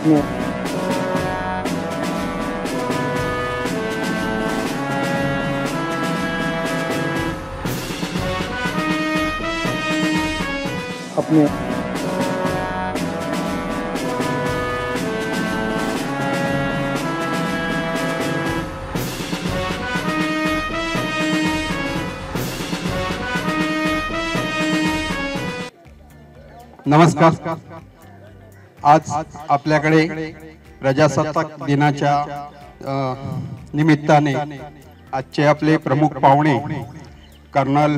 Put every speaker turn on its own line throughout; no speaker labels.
अपने अपने
नमस्कार। आज आपल्याकडे प्रजासत्ताक दिनाच्या निमित्ताने आजचे आपले प्रमुख पाहुणे कर्नल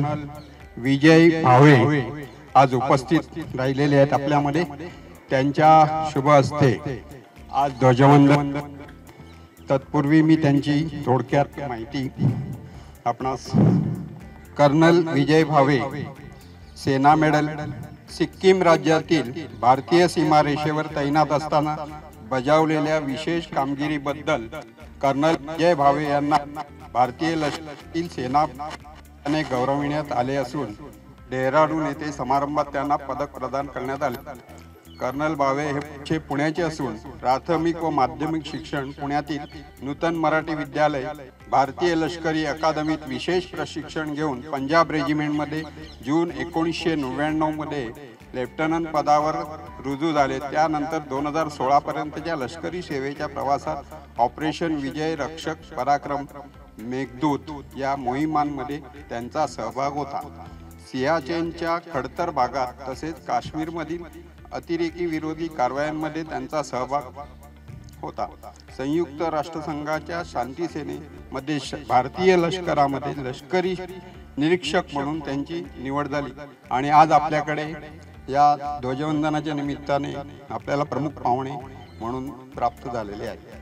विजय भावे आज उपस्थित राहिलेले आहेत आपल्यामध्ये। त्यांच्या शुभ हस्ते आज ध्वजवंदन। तत्पूर्वी मी त्यांची थोडक्यात माहिती आपणास। कर्नल विजय भावे सेना मेडल सिक्कीम राज्यातील भारतीय सीमारेषेवर तैनात असताना बजावलेल्या विशेष कामगिरीबद्दल कर्नल विजय भावे यांना भारतीय लष्करातील सेनाने गौरविण्यात आले असून डेहराडून येथे समारंभात त्यांना पदक प्रदान करण्यात आले। कर्नल भावे हे पुण्याचे असून प्राथमिक व माध्यमिक शिक्षण पुण्यातील नूतन मराठी विद्यालय भारतीय लष्करी अकादमीत विशेष प्रशिक्षण घेऊन पंजाब रेजिमेंटमध्ये जून 1999 मध्ये लेफ्टनंट पदावर रुजू झाले। त्यानंतर 2016 पर्यंतच्या लष्करी सेवेच्या प्रवासात ऑपरेशन विजय, रक्षक, पराक्रम, मेघदूत या मोहिमांमध्ये त्यांचा सहभाग होता। सियाचेनच्या खडतर भागात तसेच काश्मीरमधील अतिरेकी विरोधी कारवायांमध्ये त्यांचा सहभाग होता। संयुक्त राष्ट्रसंघाच्या शांती सेनेमध्ये भारतीय लष्करामध्ये लष्करी निरीक्षक म्हणून त्यांची निवड झाली आणि आज आपल्याकडे या ध्वजवंदनाच्या निमित्ताने आपल्याला प्रमुख पाहुणे म्हणून प्राप्त झालेले आहेत।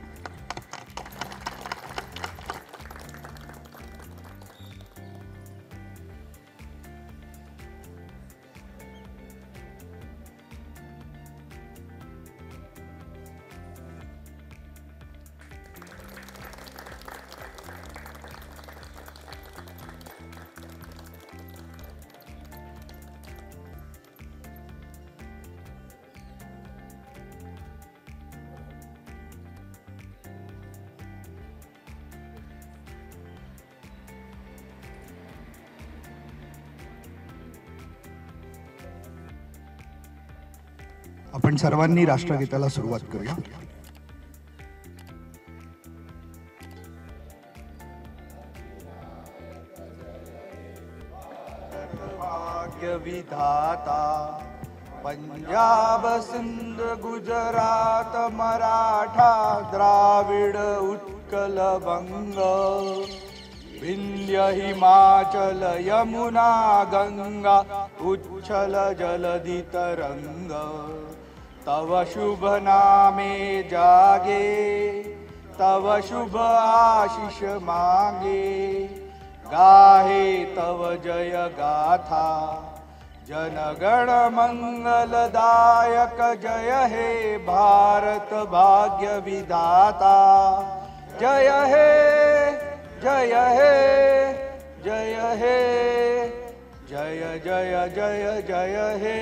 आपण सर्वांनी राष्ट्रगीताला सुरुवात करूया।
भाग्य विधाता पंजाब सिंध गुजरात मराठा द्राविड उत्कल बंग विंध्य हिमाचल यमुना गंगा उच्छल जलधि तरंग तव शुभ नामे जागे तव शुभ आशीष मांगे गाहे तव जय गाथा जनगण मंगलदायक जय हे भारत भाग्य विधाता जय हे जय हे जय हे जय जय जय जय हे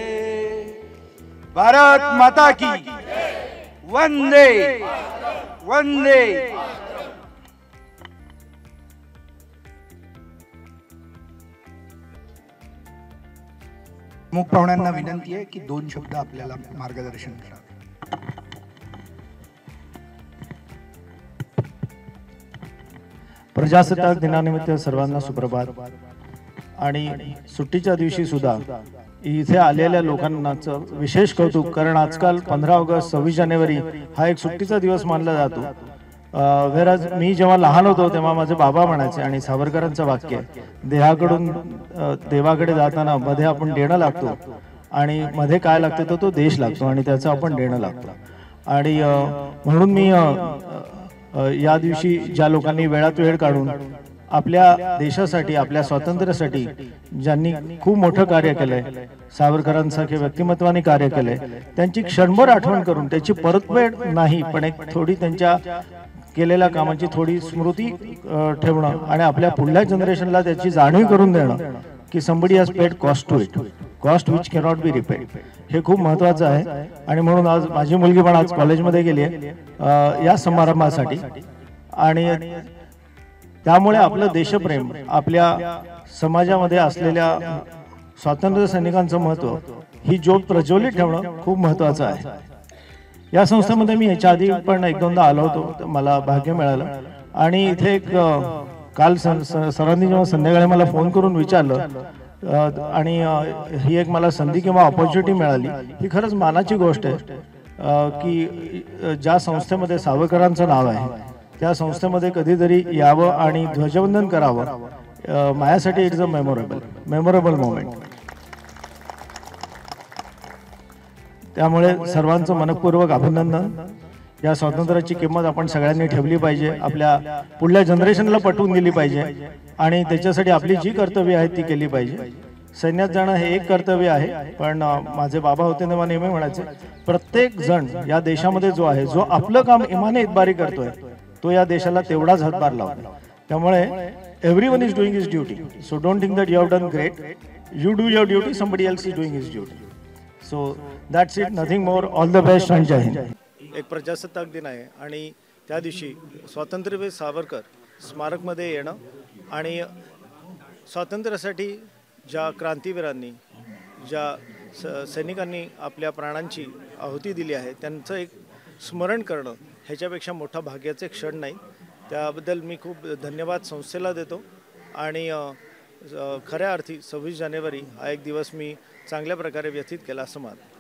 भारत माता की वंदे वंदे।
प्रमुख पाहुण्यांना विनंती आहे की 2 शब्द आपल्याला मार्गदर्शन करा।
प्रजासत्ताक दिनानिमित्त सर्वांना सुप्रभात। आणि सुट्टीच्या दिवशी सुद्धा इथे आलेल्या लोकांनाचं विशेष कौतुक, कारण आजकाल 15 ऑगस्ट 26 जानेवारी हा एक सुट्टीचा दिवस मानला जातो। वेराज मी जेव्हा लहान होतो तेव्हा माझे बाबा म्हणायचे, आणि सावरकरांचं वाक्य देहाकडून देवाकडे जाताना मध्ये आपण देणं लागतो, आणि मध्ये काय लागतं तर तो देश लागतो, आणि त्याचं आपण देणं लागतो। आणि म्हणून मी या दिवशी ज्या लोकांनी वेळात वेळ काढून आपल्या देशासाठी, आपल्या स्वातंत्र्यासाठी ज्यांनी खूप मोठं कार्य केलंय, सावरकरांसारख्या व्यक्तिमत्वाने कार्य केलंय, त्यांची क्षणभर आठवण करून त्याची परतफेड नाही पण एक थोडी त्यांच्या केलेल्या कामाची थोडी स्मृती ठेवणं आणि आपल्या पुढल्या जनरेशनला त्याची जाणीव करून देणं की somebody has paid cost to it, cost which cannot be repaid. हे खूप महत्त्वाचं आहे आणि म्हणून आज माझी मुलगी पण आज कॉलेजमध्ये गेली आहे या समारंभासाठी. आणि त्यामुळे आपलं देशप्रेम, आपल्या समाजामध्ये असलेल्या स्वातंत्र्य सैनिकांचं महत्त्व ही ज्योत प्रज्वलित ठेवणं खूप महत्त्वाचं आहे. या संस्थेमध्ये मी याच्या आधी पण एक दोनदा आलो होतो, तर मला भाग्य मिळालं. आणि इथे एक काल सरांनी जेव्हा संध्याकाळी मला फोन करून विचारलं आणि ही एक मला संधी किंवा ऑपॉर्च्युनिटी मिळाली, ही खरंच मानाची गोष्ट आहे की ज्या संस्थेमध्ये सावरकरांचं नाव आहे त्या संस्थेमध्ये कधीतरी यावं आणि ध्वजवंदन करावं. माझ्यासाठी इट्स अ मेमोरेबल मोमेंट. त्यामुळे सर्वांचं मनपूर्वक अभिनंदन. या स्वातंत्र्याची किंमत आपण सगळ्यांनी ठेवली पाहिजे, आपल्या पुढल्या जनरेशनला पटवून दिली पाहिजे आणि त्याच्यासाठी आपली जी कर्तव्य आहेत ती केली पाहिजे. सैन्यात जाणं हे एक कर्तव्य आहे, पण माझे बाबा होते तेव्हा नेहमी म्हणायचे, प्रत्येक जण या देशामध्ये जो आहे, जो आपलं काम इमाने इतबारी करतोय, तो या देशाला तेवढाच हातभार लावतो. त्यामुळे everyone is doing his duty. So don't think that you have done great. You do your duty, somebody else is doing his duty. So that's it, nothing more. All the best आणि जय हिंद.
एक प्रजासत्ताक दिन आहे आणि त्या दिवशी स्वातंत्र्यवीर सावरकर स्मारकमध्ये येणं आणि स्वातंत्र्यासाठी ज्या क्रांतीवीरांनी, ज्या सैनिकांनी आपल्या प्राणांची आहुती दिली आहे त्यांचं एक स्मरण करणं ह्याच्यापेक्षा मोठा भाग्याचे क्षण नाही. त्याबद्दल मी खूप धन्यवाद संस्थेला देतो. आणि खऱ्या अर्थी 26 जानेवारी हा एक दिवस मी चांगल्या प्रकारे व्यतीत केला असं मानतो.